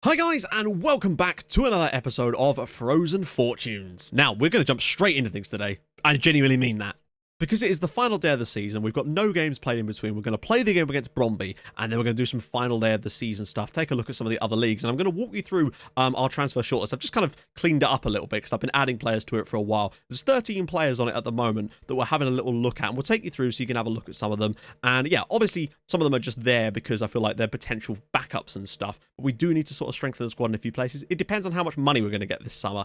Hi guys, and welcome back to another episode of Frozen Fortunes. Now, we're going to jump straight into things today. I genuinely mean that. Because it is the final day of the season, we've got no games played in between. We're going to play the game against Bromby, and then we're going to do some final day of the season stuff, take a look at some of the other leagues, and I'm going to walk you through our transfer shortlist. I've just kind of cleaned it up a little bit, because I've been adding players to it for a while. There's 13 players on it at the moment that we're having a little look at, and we'll take you through so you can have a look at some of them. And yeah, obviously, some of them are just there because I feel like they're potential backups and stuff, but we do need to sort of strengthen the squad in a few places. It depends on how much money we're going to get this summer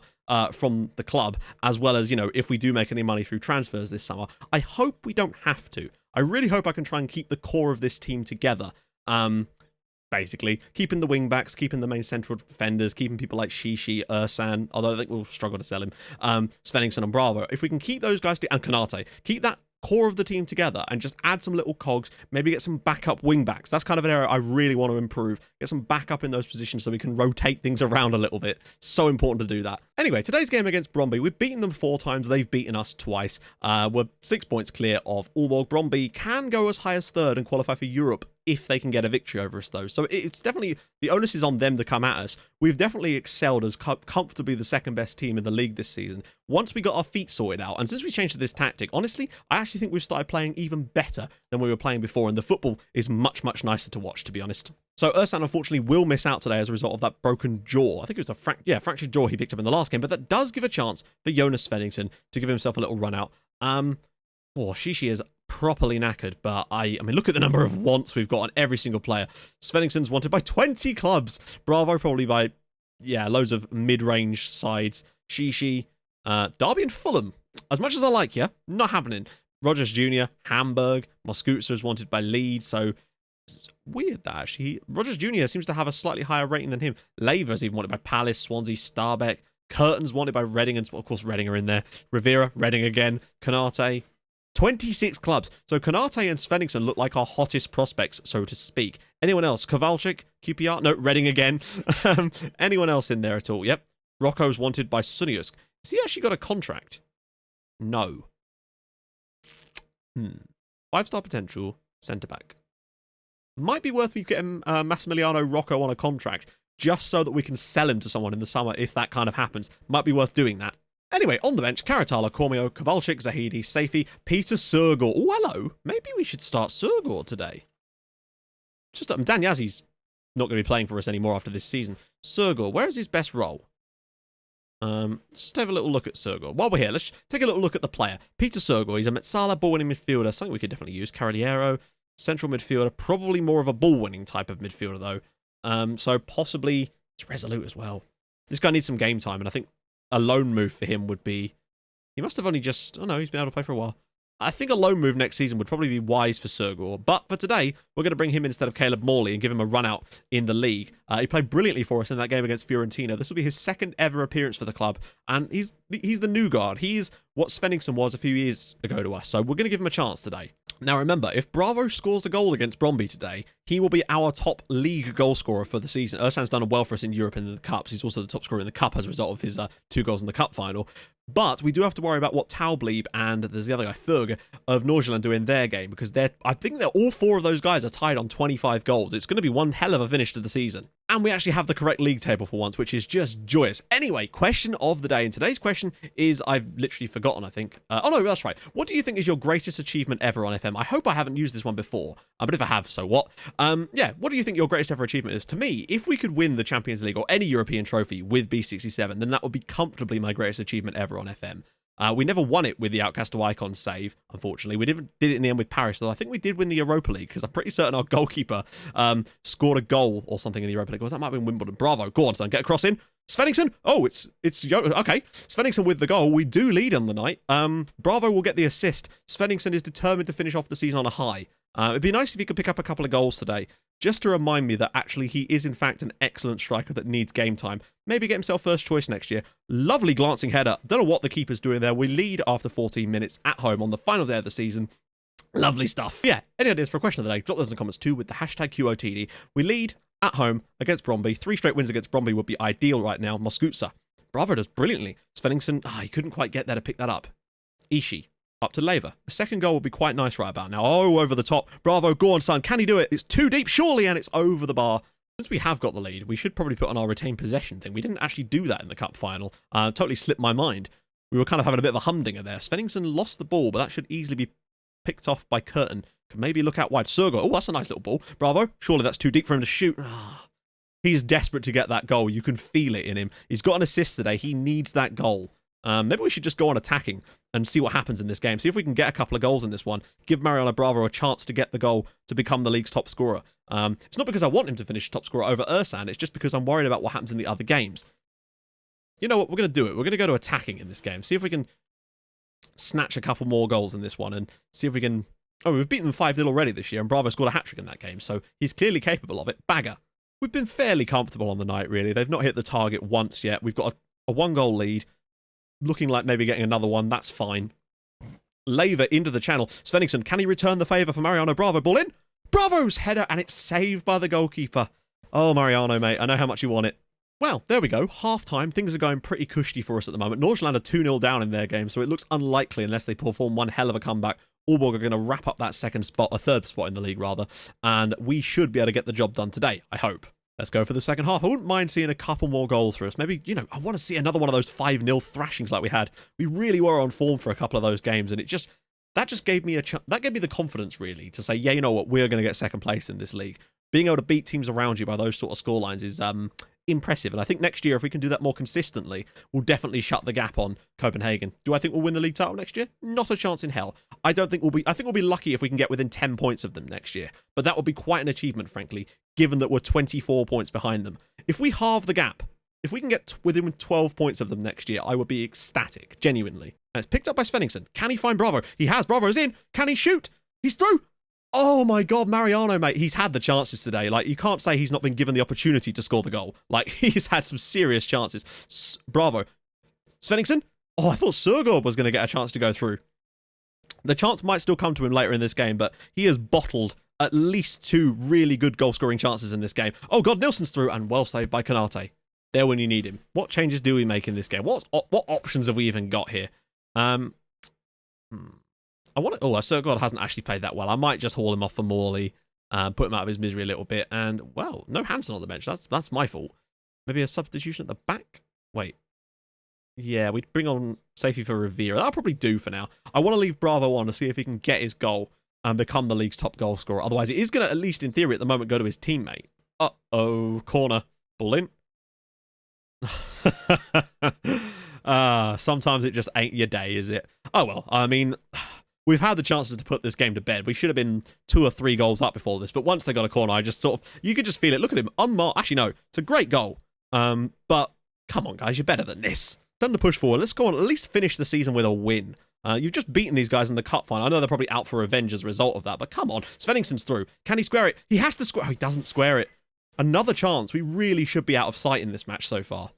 from the club, as well as, you know, if we do make any money through transfers this summer. I hope we don't have to. I really hope I can try and keep the core of this team together. Basically, keeping the wing-backs, keeping the main central defenders, keeping people like Shishi, Ursan, although I think we'll struggle to sell him, Svenningsson and Bravo. If we can keep those guys, and Kanate, keep that core of the team together and just add some little cogs, maybe get some backup wing-backs. That's kind of an area I really want to improve. Get some backup in those positions so we can rotate things around a little bit. So important to do that. Anyway, today's game against Bromby, we've beaten them 4 times. They've beaten us twice. We're 6 points clear of Aalborg. Bromby can go as high as 3rd and qualify for Europe if they can get a victory over us, though. So it's definitely, the onus is on them to come at us. We've definitely excelled as comfortably the second best team in the league this season. Once we got our feet sorted out, and since we changed to this tactic, honestly, I actually think we've started playing even better than we were playing before, and the football is much, much nicer to watch, to be honest. So Ursan, unfortunately, will miss out today as a result of that broken jaw. I think it was a fractured jaw he picked up in the last game, but that does give a chance for Jonas Svenningsson to give himself a little run out. Shishi is properly knackered, but I mean, look at the number of wants we've got on every single player. Svenningsson's wanted by 20 clubs. Bravo probably by, loads of mid-range sides. Shishi, Derby and Fulham. As much as I like you, not happening. Rogers Jr., Hamburg, Moscootsa is wanted by Leeds, so it's weird that actually. Rogers Jr. seems to have a slightly higher rating than him. Laver's even wanted by Palace, Swansea, Starbeck. Curtin's wanted by Reading, and of course Reading are in there. Rivera, Reading again. Kanate. 26 clubs. So Kanate and Svenningsson look like our hottest prospects, so to speak. Anyone else? Kowalczyk, QPR? No, Reading again. Anyone else in there at all? Yep. Rocco's wanted by Suniusk. Has he actually got a contract? No. 5-star potential, centre-back. Might be worth me getting Massimiliano Rocco on a contract, just so that we can sell him to someone in the summer if that kind of happens. Might be worth doing that. Anyway, on the bench, Karatala, Cormio, Kowalczyk, Zahidi, Safi, Peter Surgor. Oh, hello. Maybe we should start Surgor today. Just Dan Yazzi's not going to be playing for us anymore after this season. Surgor, where is his best role? Let's just have a little look at Surgor. While we're here, let's take a little look at the player. Peter Surgor, he's a Metsala ball-winning midfielder, something we could definitely use. Carriero, central midfielder, probably more of a ball-winning type of midfielder, though. So possibly, it's resolute as well. This guy needs some game time, and I think a loan move for him would be... He must have only just... Oh no, he's been able to play for a while. I think a loan move next season would probably be wise for Surgor. But for today, we're going to bring him in instead of Caleb Morley and give him a run out in the league. He played brilliantly for us in that game against Fiorentina. This will be his 2nd ever appearance for the club. And he's the new guard. He's what Svenningsson was a few years ago to us. So we're going to give him a chance today. Now remember, if Bravo scores a goal against Bromby today, he will be our top league goal scorer for the season. Ursan's done well for us in Europe and in the Cups. He's also the top scorer in the Cup as a result of his 2 goals in the Cup final. But we do have to worry about what Taubleeb and there's the other guy, Thug, of Nordsjælland do in their game, because I think that all 4 of those guys are tied on 25 goals. It's going to be one hell of a finish to the season. And we actually have the correct league table for once, which is just joyous. Anyway, question of the day. And today's question is, I've literally forgotten, I think. Oh no, that's right. What do you think is your greatest achievement ever on FM? I hope I haven't used this one before, but if I have, so what? What do you think your greatest ever achievement is? To me, if we could win the Champions League or any European trophy with B67, then that would be comfortably my greatest achievement ever on FM. We never won it with the Outcast to Icon save, unfortunately. We did it in the end with Paris, though. I think we did win the Europa League, because I'm pretty certain our goalkeeper scored a goal or something in the Europa League. Or that might have been Wimbledon. Bravo. Go on, son. Get a cross in. Svenningsson. Oh, it's okay. Svenningsson with the goal. We do lead on the night. Bravo will get the assist. Svenningsson is determined to finish off the season on a high. It'd be nice if he could pick up a couple of goals today, just to remind me that actually he is in fact an excellent striker that needs game time. Maybe get himself first choice next year. Lovely glancing header. Don't know what the keeper's doing there. We lead after 14 minutes at home on the final day of the season. Lovely stuff. Yeah, any ideas for a question of the day? Drop those in the comments too with the hashtag QOTD. We lead at home against Bromby. 3 straight wins against Bromby would be ideal right now. Moscootsa. Bravo does brilliantly. Svenningsson, he couldn't quite get there to pick that up. Ishii. Up to Lever. The second goal will be quite nice right about now. Oh, over the top. Bravo, go on, son. Can he do it? It's too deep, surely, and it's over the bar. Since we have got the lead, we should probably put on our retained possession thing. We didn't actually do that in the cup final. Totally slipped my mind. We were kind of having a bit of a humdinger there. Svenningsson lost the ball, but that should easily be picked off by Curtin. Could maybe look out wide. Sergo. Oh, that's a nice little ball. Bravo. Surely that's too deep for him to shoot. He's desperate to get that goal. You can feel it in him. He's got an assist today. He needs that goal. Maybe we should just go on attacking and see what happens in this game. See if we can get a couple of goals in this one. Give Mariano Bravo a chance to get the goal to become the league's top scorer. It's not because I want him to finish top scorer over Ersan. It's just because I'm worried about what happens in the other games. You know what? We're going to do it. We're going to go to attacking in this game. See if we can snatch a couple more goals in this one and see if we can... Oh, we've beaten them 5-0 already this year, and Bravo scored a hat-trick in that game, so he's clearly capable of it. Bagger. We've been fairly comfortable on the night, really. They've not hit the target once yet. We've got a one-goal lead. Looking like maybe getting another one. That's fine. Laver into the channel. Svenningsson, can he return the favour for Mariano Bravo? Ball in. Bravo's header, and it's saved by the goalkeeper. Oh, Mariano, mate. I know how much you want it. Well, there we go. Half-time. Things are going pretty cushy for us at the moment. Nordsjælland are 2-0 down in their game, so it looks unlikely unless they perform one hell of a comeback. Aalborg are going to wrap up that third spot in the league, rather, and we should be able to get the job done today, I hope. Let's go for the second half. I wouldn't mind seeing a couple more goals for us. Maybe, you know, I want to see another one of those 5-0 thrashings like we had. We really were on form for a couple of those games, and that just gave me the confidence, really, to say, yeah, you know what, we're going to get second place in this league. Being able to beat teams around you by those sort of scorelines is impressive, and I think next year, if we can do that more consistently, we'll definitely shut the gap on Copenhagen. Do I think we'll win the league title next year? Not a chance in hell. I think we'll be lucky if we can get within 10 points of them next year, but that would be quite an achievement, frankly, given that we're 24 points behind them. If we halve the gap, if we can get within 12 points of them next year, I would be ecstatic, genuinely. And it's picked up by Svenningsson. Can he find Bravo? He has. Bravo's in. Can he shoot? He's through. Oh my God, Mariano, mate. He's had the chances today. Like, you can't say he's not been given the opportunity to score the goal. Like, he's had some serious chances. Bravo. Svenningsson? Oh, I thought Sergo was going to get a chance to go through. The chance might still come to him later in this game, but he has bottled at least 2 really good goal-scoring chances in this game. Oh God, Nilsson's through, and well saved by Konate. There when you need him. What changes do we make in this game? What options have we even got here? Sergo hasn't actually played that well. I might just haul him off for Morley, put him out of his misery a little bit, and, well, no Hansen on the bench. That's my fault. Maybe a substitution at the back? Wait. Yeah, we'd bring on Safety for Rivera. That'll probably do for now. I want to leave Bravo on to see if he can get his goal and become the league's top goal scorer. Otherwise, it is going to, at least in theory at the moment, go to his teammate. Uh-oh. Corner. Ball in. Sometimes it just ain't your day, is it? Oh, well, I mean, we've had the chances to put this game to bed. We should have been 2 or 3 goals up before this, but once they got a corner, I just sort of, you could just feel it. Look at him, unmarked. Actually, no, it's a great goal. But come on, guys, you're better than this. Time to push forward. Let's go on, at least finish the season with a win. You've just beaten these guys in the cup final. I know they're probably out for revenge as a result of that, but come on. Svenningson's through. Can he square it? He has to square. Oh, he doesn't square it. Another chance. We really should be out of sight in this match so far.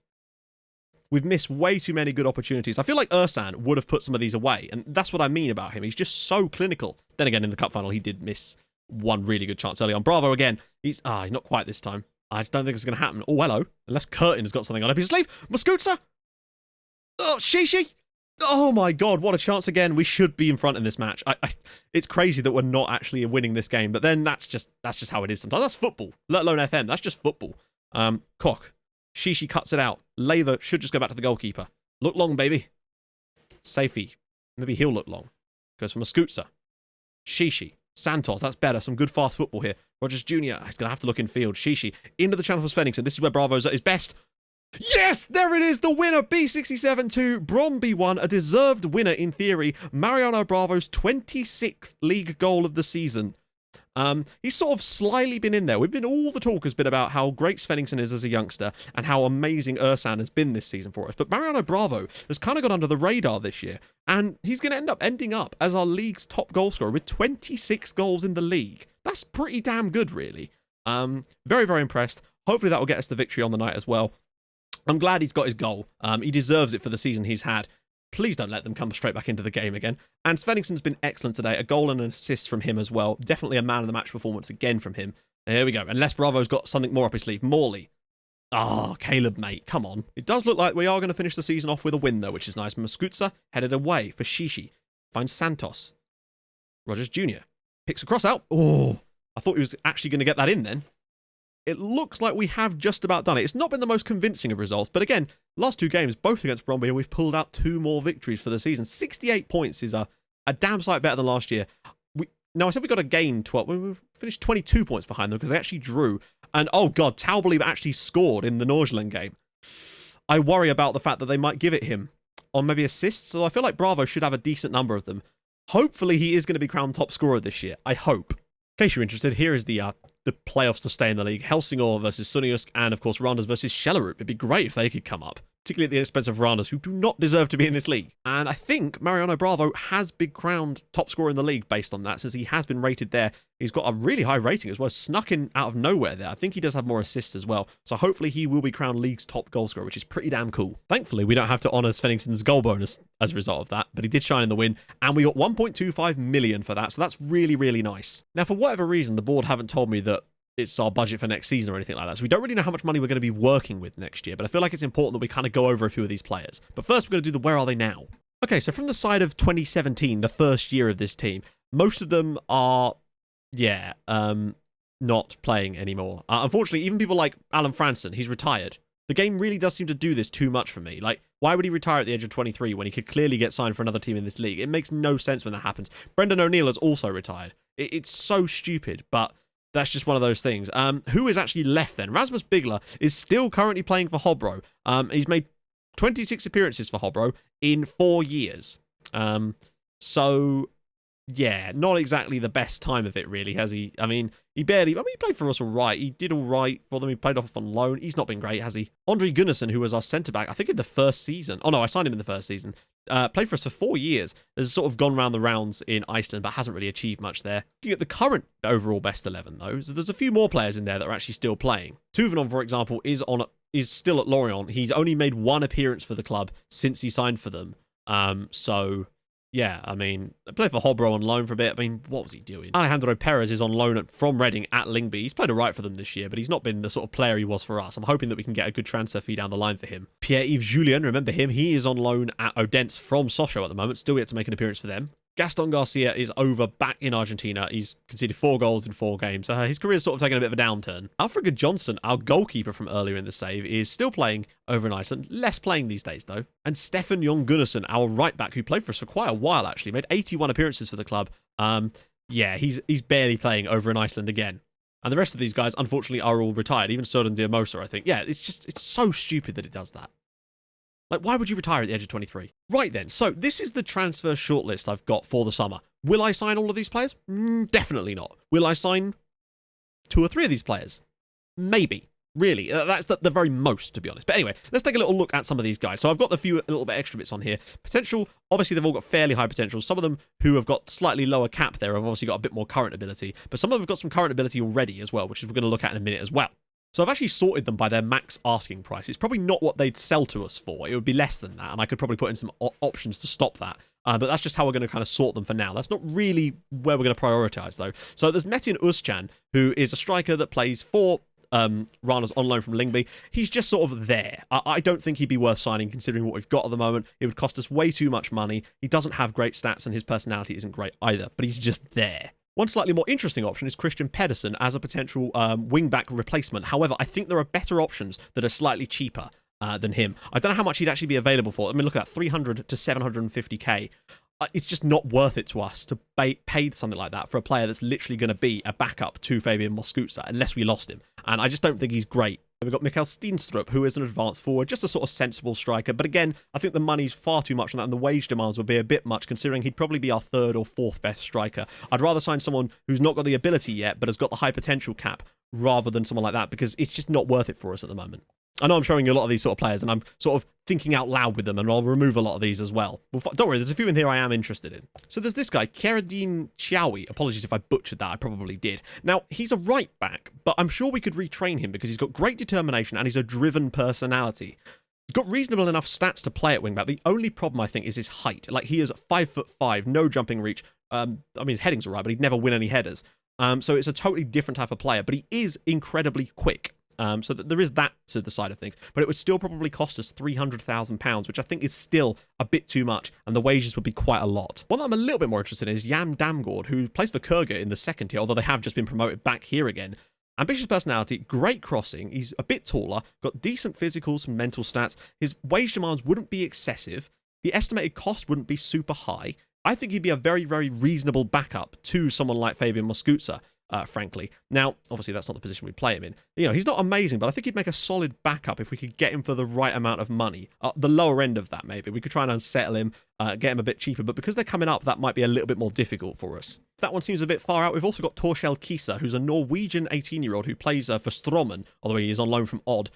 We've missed way too many good opportunities. I feel like Ersan would have put some of these away, and that's what I mean about him. He's just so clinical. Then again, in the cup final, he did miss one really good chance early on. Bravo again. He's not quite this time. I just don't think it's going to happen. Oh, hello. Unless Curtin has got something on up his sleeve. Muscutsa. Oh, Shishi. Oh my God, what a chance again. We should be in front in this match. It's crazy that we're not actually winning this game, but then that's just how it is sometimes. That's football, let alone FM. That's just football. Koch. Shishi cuts it out. Laver should just go back to the goalkeeper. Look long, baby. Safey. Maybe he'll look long. Goes from Muscutsa. Shishi. Santos. That's better. Some good fast football here. Rogers Jr. He's going to have to look in field. Shishi. Into the channel for Svenningsson. This is where Bravo's at his best. Yes, there it is, the winner, B67-2, Bromby won, a deserved winner in theory, Mariano Bravo's 26th league goal of the season. He's sort of slyly been in there. All the talk has been about how great Svenningsson is as a youngster and how amazing Ersan has been this season for us. But Mariano Bravo has kind of gone under the radar this year, and he's going to end up ending up as our league's top goal scorer with 26 goals in the league. That's pretty damn good, really. Very, very impressed. Hopefully that will get us the victory on the night as well. I'm glad he's got his goal. He deserves it for the season he's had. Please don't let them come straight back into the game again. And Svenningsson's been excellent today. A goal and an assist from him as well. Definitely a man of the match performance again from him. There we go. Unless Bravo's got something more up his sleeve. Morley. Caleb, mate. Come on. It does look like we are going to finish the season off with a win, though, which is nice. Muscutsa headed away for Shishi. Finds Santos. Rogers Jr. Picks a cross out. Oh, I thought he was actually going to get that in then. it looks like we have just about done it. It's not been the most convincing of results, but again, last 2 games, both against Bromby, and we've pulled out 2 more victories for the season. 68 points is a damn sight better than last year. I said we got to gain 12. We finished 22 points behind them because they actually drew. And, oh God, Taubalieb actually scored in the Norgeland game. I worry about the fact that they might give it him on maybe assists, so I feel like Bravo should have a decent number of them. Hopefully he is going to be crowned top scorer this year. I hope. In case you're interested, here is the playoffs to stay in the league. Helsingør versus Sunniusk, and of course Randers versus Schellerup. It'd be great if they could come up, particularly at the expense of Randers, who do not deserve to be in this league. And I think Mariano Bravo has been crowned top scorer in the league based on that, since he has been rated there. He's got a really high rating as well, snuck in out of nowhere there. I think he does have more assists as well, so hopefully he will be crowned league's top goal scorer, which is pretty damn cool. Thankfully, we don't have to honour Svenningson's goal bonus as a result of that, but he did shine in the win, and we got 1.25 million for that, so that's really, really nice. Now, for whatever reason, the board haven't told me that it's our budget for next season or anything like that, so we don't really know how much money we're going to be working with next year, but I feel like it's important that we kind of go over a few of these players. But first, we're going to do the where are they now? Okay, so from the side of 2017, the first year of this team, most of them are, not playing anymore. Unfortunately, even people like Alan Franson, he's retired. The game really does seem to do this too much for me. Like, why would he retire at the age of 23 when he could clearly get signed for another team in this league? It makes no sense when that happens. Brendan O'Neill has also retired. It's so stupid, but that's just one of those things. Who is actually left then? Rasmus Bigler is still currently playing for Hobro. He's made 26 appearances for Hobro in 4 years. Yeah, not exactly the best time of it, really, has he? I mean, he played for us all right. He did all right for them. He played off on loan. He's not been great, has he? Andre Gunnarsson, who was our centre-back, I think in the first season. Oh, no, I signed him in the first season. Played for us for 4 years. Has sort of gone round the rounds in Iceland, but hasn't really achieved much there. Looking at the current overall best 11, though, so there's a few more players in there that are actually still playing. Tuvenon, for example, is still at Lorient. He's only made 1 appearance for the club since he signed for them. Yeah, I mean, I played for Hobro on loan for a bit. I mean, what was he doing? Alejandro Perez is on loan from Reading at Lyngby. He's played all right for them this year, but he's not been the sort of player he was for us. I'm hoping that we can get a good transfer fee down the line for him. Pierre-Yves Julien, remember him? He is on loan at Odense from Sochaux at the moment. Still yet to make an appearance for them. Gaston Garcia is over back in Argentina. He's conceded 4 goals in 4 games. His career's sort of taken a bit of a downturn. Alfred Johnson, our goalkeeper from earlier in the save, is still playing over in Iceland. Less playing these days, though. And Stefan Jon Gunnarsson, our right back, who played for us for quite a while, actually. Made 81 appearances for the club. Yeah, he's barely playing over in Iceland again. And the rest of these guys, unfortunately, are all retired. Even Søren Diamosa, I think. Yeah, it's so stupid that it does that. Like, why would you retire at the age of 23? Right then, so this is the transfer shortlist I've got for the summer. Will I sign all of these players? Definitely not. Will I sign 2 or 3 of these players? Maybe. Really, that's the very most, to be honest. But anyway, let's take a little look at some of these guys. So I've got a little bit extra bits on here. Potential, obviously they've all got fairly high potential. Some of them who have got slightly lower cap there have obviously got a bit more current ability. But some of them have got some current ability already as well, which we're going to look at in a minute as well. So I've actually sorted them by their max asking price. It's probably not what they'd sell to us for. It would be less than that, and I could probably put in some options to stop that. But that's just how we're going to kind of sort them for now. That's not really where we're going to prioritise, though. So there's Metin Özcan, who is a striker that plays for Rana's on loan from Lyngby. He's just sort of there. I don't think he'd be worth signing considering what we've got at the moment. It would cost us way too much money. He doesn't have great stats, and his personality isn't great either, but he's just there. One slightly more interesting option is Christian Pedersen as a potential wing-back replacement. However, I think there are better options that are slightly cheaper than him. I don't know how much he'd actually be available for. I mean, look at that, 300 to 750k. It's just not worth it to us to pay something like that for a player that's literally going to be a backup to Fabian Moscuza, unless we lost him. And I just don't think he's great. We've got Mikael Steenstrup, who is an advanced forward, just a sort of sensible striker. But again, I think the money's far too much on that, and the wage demands would be a bit much, considering he'd probably be our 3rd or 4th best striker. I'd rather sign someone who's not got the ability yet, but has got the high potential cap, rather than someone like that, because it's just not worth it for us at the moment. I know I'm showing you a lot of these sort of players, and I'm sort of thinking out loud with them, and I'll remove a lot of these as well. Don't worry, there's a few in here I am interested in. So there's this guy, Keradin Chiawi. Apologies if I butchered that, I probably did. Now, he's a right back, but I'm sure we could retrain him because he's got great determination and he's a driven personality. He's got reasonable enough stats to play at wing back. The only problem, I think, is his height. Like, he is 5'5", no jumping reach. I mean, his heading's all right, but he'd never win any headers. So it's a totally different type of player, but he is incredibly quick. So there is that to the side of things, but it would still probably cost us £300,000, which I think is still a bit too much, and the wages would be quite a lot. One that I'm a little bit more interested in is Jan Damgaard, who plays for Kurga in the 2nd tier, although they have just been promoted back here again. Ambitious personality, great crossing, he's a bit taller, got decent physicals and mental stats, his wage demands wouldn't be excessive, the estimated cost wouldn't be super high. I think he'd be a very, very reasonable backup to someone like Fabian Moscuza, frankly. Now, obviously, that's not the position we play him in. You know, he's not amazing, but I think he'd make a solid backup if we could get him for the right amount of money. The lower end of that, maybe. We could try and unsettle him, get him a bit cheaper, but because they're coming up, that might be a little bit more difficult for us. That one seems a bit far out. We've also got Torshäll Kisa, who's a Norwegian 18-year-old who plays for Strømmen, although he is on loan from Odd.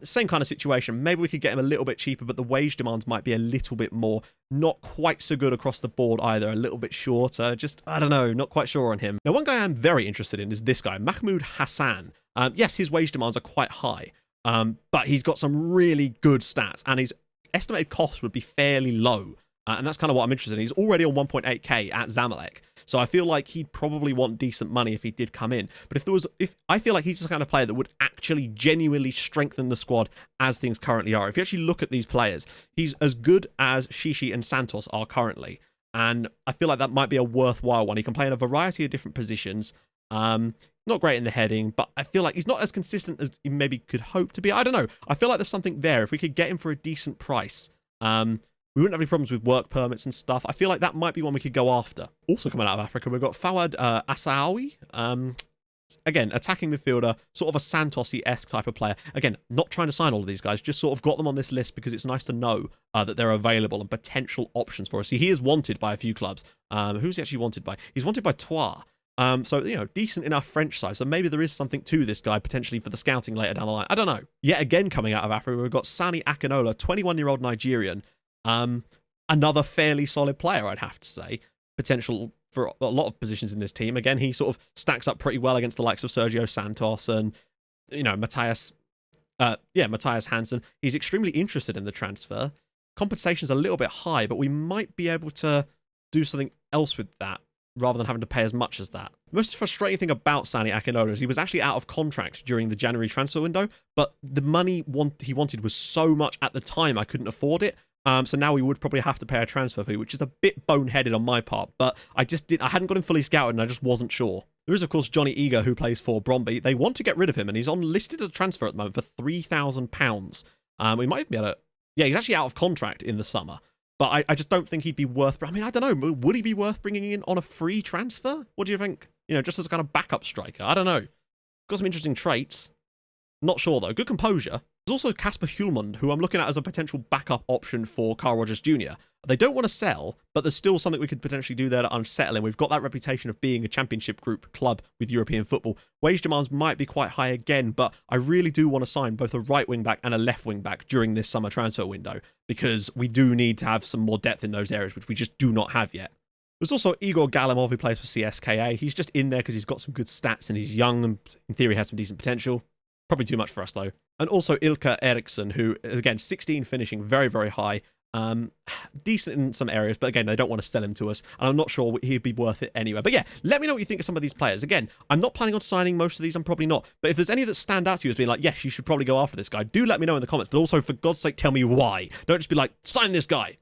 Same kind of situation. Maybe we could get him a little bit cheaper, but the wage demands might be a little bit more. Not quite so good across the board either. A little bit shorter. Just, I don't know, not quite sure on him. Now, one guy I'm very interested in is this guy, Mahmoud Hassan. Yes, his wage demands are quite high, but he's got some really good stats, and his estimated cost would be fairly low. And that's kind of what I'm interested in. He's already on 1.8k at Zamalek, so I feel like he'd probably want decent money if he did come in. But if I feel like he's the kind of player that would actually genuinely strengthen the squad as things currently are. If you actually look at these players, he's as good as Shishi and Santos are currently, and I feel like that might be a worthwhile one. He can play in a variety of different positions. Not great in the heading, but I feel like he's not as consistent as he maybe could hope to be. I don't know. I feel like there's something there. If we could get him for a decent price, we wouldn't have any problems with work permits and stuff. I feel like that might be one we could go after. Also coming out of Africa, we've got Fawad Assaoui. Again, attacking midfielder, sort of a Santos-esque type of player. Again, not trying to sign all of these guys, just sort of got them on this list because it's nice to know that they're available and potential options for us. See, he is wanted by a few clubs. Who's he actually wanted by? He's wanted by Troyes. So, you know, decent enough French side. So maybe there is something to this guy potentially for the scouting later down the line. I don't know. Yet again, coming out of Africa, we've got Sani Akinola, 21-year-old Nigerian. Another fairly solid player, I'd have to say. Potential for a lot of positions in this team. Again, he sort of stacks up pretty well against the likes of Sergio Santos and, you know, Matthias Hansen. He's extremely interested in the transfer. Compensation's a little bit high, but we might be able to do something else with that rather than having to pay as much as that. The most frustrating thing about Sani Akinola is he was actually out of contract during the January transfer window, but the money he wanted was so much at the time I couldn't afford it. So now we would probably have to pay a transfer fee, which is a bit boneheaded on my part, but I hadn't got him fully scouted and I just wasn't sure. There is, of course, Johnny Eager, who plays for Bromby. They want to get rid of him, and he's on listed as a transfer at the moment for £3,000. We might even be able to... Yeah, he's actually out of contract in the summer, but I just don't think he'd be worth... I mean, I don't know. Would he be worth bringing in on a free transfer? What do you think? You know, just as a kind of backup striker. I don't know. Got some interesting traits. Not sure, though. Good composure. There's also Casper Hjulmund, who I'm looking at as a potential backup option for Carl Rogers Jr. They don't want to sell, but there's still something we could potentially do there to unsettle him. We've got that reputation of being a championship group club with European football. Wage demands might be quite high again, but I really do want to sign both a right wing back and a left wing back during this summer transfer window, because we do need to have some more depth in those areas, which we just do not have yet. There's also Igor Galimov, who plays for CSKA. He's just in there because he's got some good stats and he's young and in theory has some decent potential. Probably too much for us, though. And also Ilka Eriksson, who, again, 16 finishing, very, very high. Decent in some areas, but again, they don't want to sell him to us. And I'm not sure he'd be worth it anyway. But yeah, let me know what you think of some of these players. Again, I'm not planning on signing most of these. I'm probably not. But if there's any that stand out to you as being like, yes, you should probably go after this guy, do let me know in the comments. But also, for God's sake, tell me why. Don't just be like, sign this guy.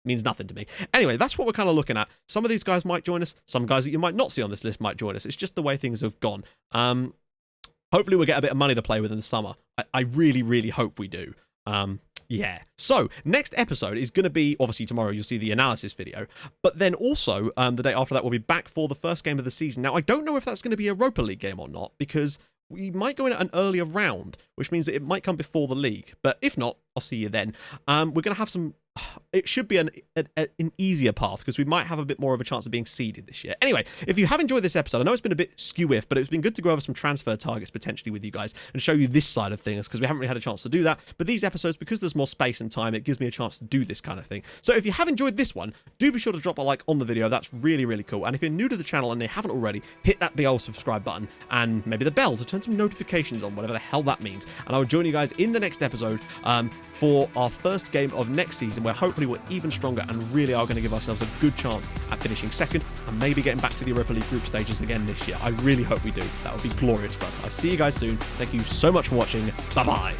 Means nothing to me. Anyway, that's what we're kind of looking at. Some of these guys might join us. Some guys that you might not see on this list might join us. It's just the way things have gone. Hopefully we'll get a bit of money to play with in the summer. I really, really hope we do. Yeah. So, next episode is going to be, obviously tomorrow you'll see the analysis video, but then also the day after that we'll be back for the first game of the season. Now, I don't know if that's going to be a Europa League game or not, because we might go in at an earlier round, which means that it might come before the league. But if not, I'll see you then. We're going to have some... It should be an easier path, because we might have a bit more of a chance of being seeded this year. Anyway, if you have enjoyed this episode, I know it's been a bit skew-if, but it's been good to go over some transfer targets potentially with you guys and show you this side of things, because we haven't really had a chance to do that. But these episodes, because there's more space and time, it gives me a chance to do this kind of thing. So if you have enjoyed this one, do be sure to drop a like on the video. That's really, really cool. And if you're new to the channel and you haven't already, hit that big old subscribe button and maybe the bell to turn some notifications on, whatever the hell that means. And I will join you guys in the next episode for our first game of next season, where hopefully we're even stronger and really are going to give ourselves a good chance at finishing second and maybe getting back to the Europa League group stages again this year. I really hope we do. That would be glorious for us. I'll see you guys soon. Thank you so much for watching. Bye-bye.